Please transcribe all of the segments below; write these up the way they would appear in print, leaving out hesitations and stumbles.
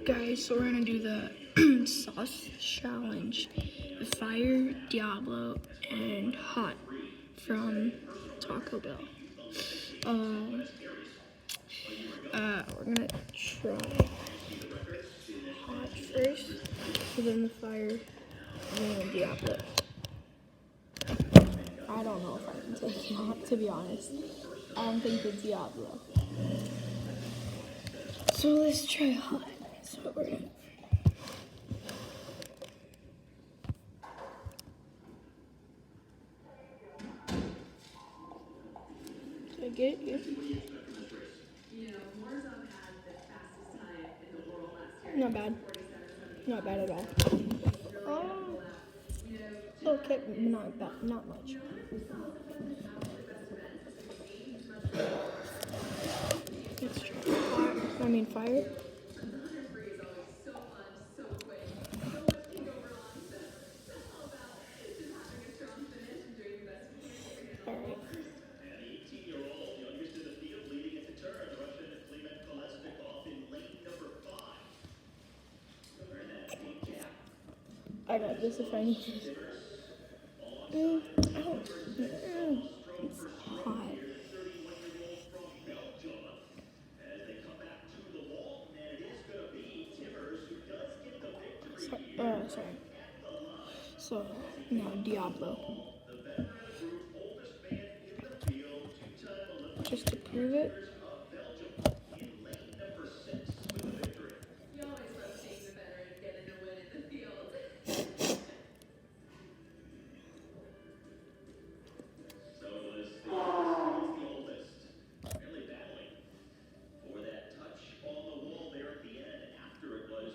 Guys, so we're gonna do the sauce challenge. Fire, Diablo, and Hot from Taco Bell. We're gonna try Hot first, and then the Fire, and then the Diablo. I don't know if I can take Hot, to be honest. I don't think the Diablo. So let's try Hot. That's what we're gonna. Did I get it? Not bad. Not bad at all. Okay, not bad. Not much. Let's try Fire. Alright. I got this if I need it. It's hot. Sorry. So, now Diablo. Just to prove it.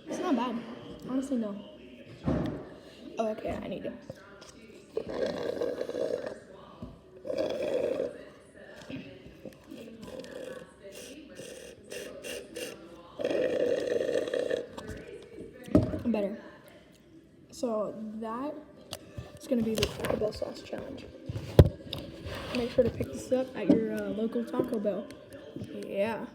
It's not bad. Honestly, no. Oh, okay, I need it. Better. So that is going to be the Taco Bell sauce challenge. Make sure to pick this up at your local Taco Bell. Yeah.